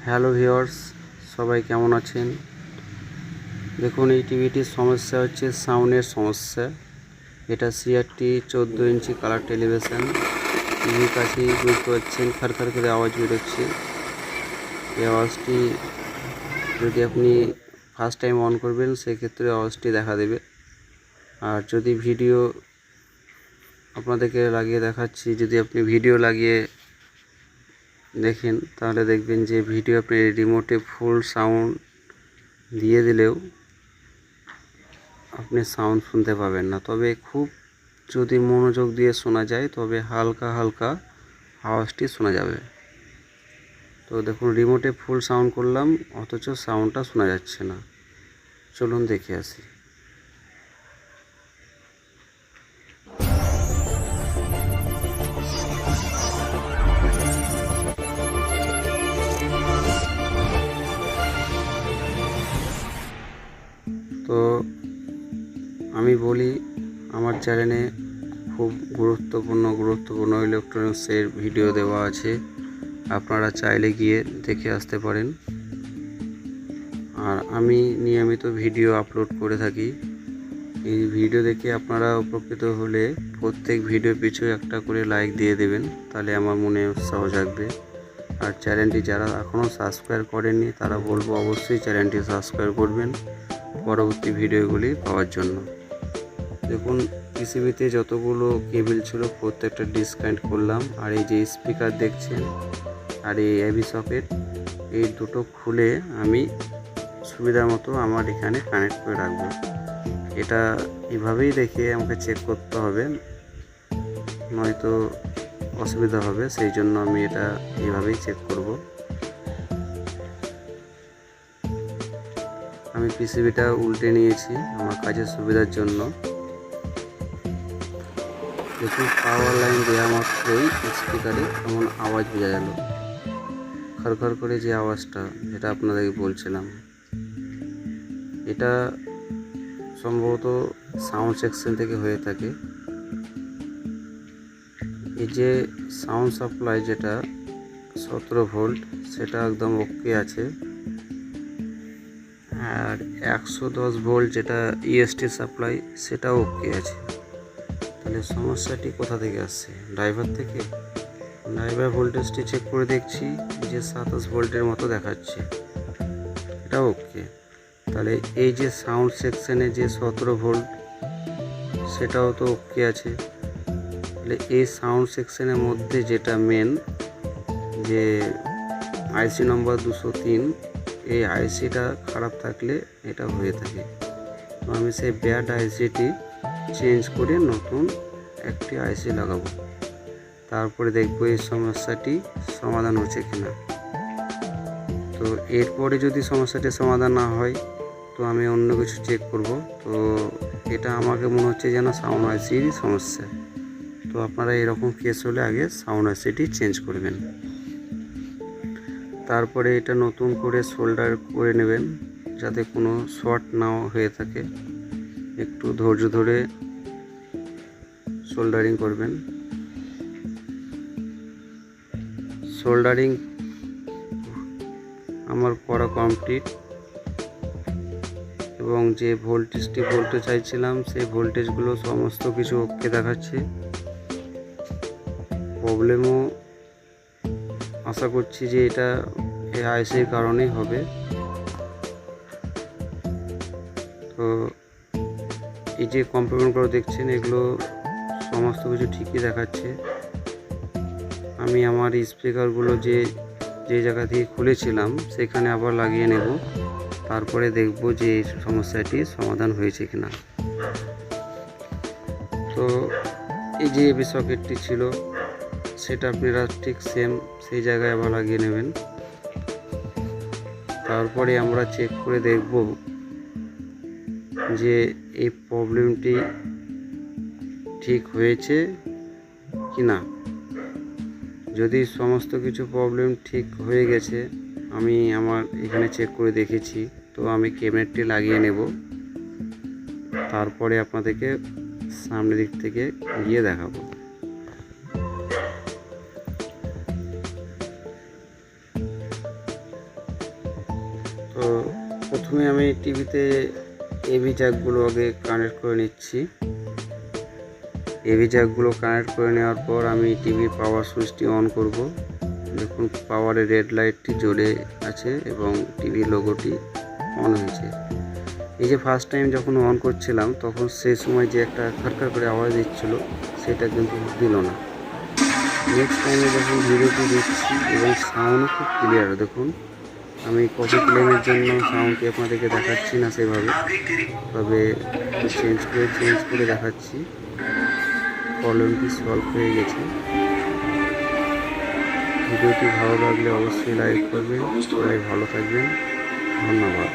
Hello viewers, সবাই কেমন আছেন? দেখুন, এই টিভিটির সমস্যা হচ্ছে সাউন্ডের সমস্যা। এটা সিআরটি 14 ইঞ্চি কালার টেলিভিশন। টিভির কাছেই বুঝতে পারছেন খারখার করে আওয়াজ বেরোচ্ছে। এই আওয়াজটি যদি আপনি ফার্স্ট টাইম অন করবেন সেক্ষেত্রে আওয়াজটি দেখা দেবে। আর যদি ভিডিও আপনাদেরকে লাগিয়ে দেখাচ্ছি, যদি আপনি ভিডিও লাগিয়ে দেখেন তাহলে দেখবেন যে ভিডিও আপনি রিমোটে ফুল সাউন্ড দিয়ে দিলেও আপনি সাউন্ড শুনতে পাবেন না। তবে খুব যদি মনোযোগ দিয়ে শোনা যায় তবে হালকা হালকা আওয়াজটি শোনা যাবে। তো দেখুন, রিমোটে ফুল সাউন্ড করলাম অথচ সাউন্ডটা শোনা যাচ্ছে না। চলুন দেখে আসি। তো আমি বলি, আমার চ্যানেলে খুব গুরুত্বপূর্ণ ইলেকট্রনিক্সের ভিডিও দেওয়া আছে, আপনারা চাইলে গিয়ে দেখে আসতে পারেন। আর আমি নিয়মিত ভিডিও আপলোড করে থাকি। এই ভিডিও দেখে আপনারা উপকৃত হলে প্রত্যেক ভিডিও পিছু একটা করে লাইক দিয়ে দেবেন, তাহলে আমার মনে উৎসাহ জাগবে। আর চ্যানেলটি যারা এখনও সাবস্ক্রাইব করেননি তারা বলবো অবশ্যই চ্যানেলটি সাবস্ক্রাইব করবেন পরবর্তী ভিডিওগুলি পাওয়ার জন্য। দেখুন, পিসিবিতে যতগুলো কেবল ছিল প্রত্যেকটা ডিসকানেক্ট করলাম। আর এই যে স্পিকার দেখছেন আর এই এবি সকেট, এই দুটো খুলে আমি সুবিধা মতো আমার এখানে কানেক্ট করে রাখবো। এটা এভাবেই দেখে আমাকে চেক করতে হবে, নয়তো অসুবিধা হবে। সেই জন্য আমি এটা এইভাবেই চেক করব। আমি পিসিবিটা উল্টে নিয়েছি আমার কাজের সুবিধার জন্য। দেখুন, পাওয়ার লাইন দেওয়া মাত্রই স্পিকারে এমন আওয়াজ বোঝা গেল, খড়খড় করে যে আওয়াজটা, যেটা আপনাদেরকে বলছিলাম। এটা সম্ভবত সাউন্ড সেকশন থেকে হয়ে থাকে। এই যে সাউন্ড সাপ্লাই যেটা 17 ভোল্ট, সেটা একদম ওকে আছে। আর 110 ভোল্ট যেটা ইএসটি সাপ্লাই, সেটাও ওকে আছে। তাহলে সমস্যাটি কোথা থেকে আসছে? ড্রাইভার থেকে। ড্রাইভার ভোল্টেজটি চেক করে দেখছি যে 27 ভোল্টের মতো দেখাচ্ছে, এটা ওকে। তাহলে এই যে সাউন্ড সেকশনে যে 17 ভোল্ট, সেটাও তো ওকে আছে। তাহলে এই সাউন্ড সেকশনের মধ্যে যেটা মেন, যে আইসি নম্বর 203, এই আইসিটা খারাপ থাকলে এটা হয়ে থাকে। তো আমি সেই ব্যাড আইসিটি চেঞ্জ করে নতুন একটি আইসি লাগাবো, তারপরে দেখবো এই সমস্যাটি সমাধান হচ্ছে কিনা। তো এরপরে যদি সমস্যাটি সমাধান না হয় তো আমি অন্য কিছু চেক করব। তো এটা আমাকে মনে হচ্ছে যেন সাউন্ড আইসিরই সমস্যা। তো আপনারা এরকম কেস হলে আগে সাউন্ড আইসিটি চেঞ্জ করবেন, তারপরে এটা নতুন করে সোল্ডার করে নেবেন যাতে কোনো শর্ট নাও হয়ে থাকে। একটু ধৈর্য ধরে সোল্ডারিং করবেন। সোল্ডারিং আমার করা কমপ্লিট, এবং যে ভোল্টেজটি বলতে চাইছিলাম সেই ভোল্টেজগুলো সমস্ত কিছু ওকে দেখাচ্ছে। প্রবলেমও আশা করছি যে এটা এই আইসির কারণেই হবে। তো এই যে কম্পার্টমেন্টগুলো দেখছেন, এগুলো সমস্ত কিছু ঠিকই দেখাচ্ছে। আমি আমার স্পিকারগুলো যে জায়গা থেকে খুলেছিলাম সেখানে আবার লাগিয়ে নেব, তারপরে দেখব যে এই সমস্যাটি সমাধান হয়েছে কিনা। তো এই যে এবি সকেটটি ছিল সেটা আপনারা ঠিক সেম সেই জায়গায় আবার লাগিয়ে নেবেন। তারপরে আমরা চেক করে দেখব যে এই প্রবলেমটি ঠিক হয়েছে কি না। যদি সমস্ত কিছু প্রবলেম ঠিক হয়ে গেছে, আমি আমার এখানে চেক করে দেখেছি, তো আমি ক্যাবিনেটটি লাগিয়ে নেব, তারপরে আপনাদেরকে সামনের দিক থেকে গিয়ে দেখাবো। তো প্রথমে আমি টিভিতে এভি জ্যাকগুলো আগে কানেক্ট করে নিচ্ছি। এভি জ্যাকগুলো কানেক্ট করে নেওয়ার পর আমি টিভির পাওয়ার সুইচটি অন করব। দেখুন পাওয়ারের রেড লাইটটি জ্বলে আছে এবং টিভির লোগোটি অন হয়েছে। এই যে ফার্স্ট টাইম যখন অন করছিলাম তখন সেই সময় যে একটা খারখার করে আওয়াজ দিচ্ছিল সেটা কিন্তু দিল না। নেক্সট টাইমে যখন ভিডিওটি দিচ্ছি এবং সাউন্ডও খুব ক্লিয়ার, দেখুন আমি কপি ক্লেমের জন্য সাউন্ডটি আপনাদেরকে দেখাচ্ছি না সেভাবে, তবে চেঞ্জ করে দেখাচ্ছি। প্রবলেমটি সলভ হয়ে গেছে। ভিডিওটি ভালো লাগলে অবশ্যই লাইক করবেন। সবাই ভালো থাকবেন, ধন্যবাদ।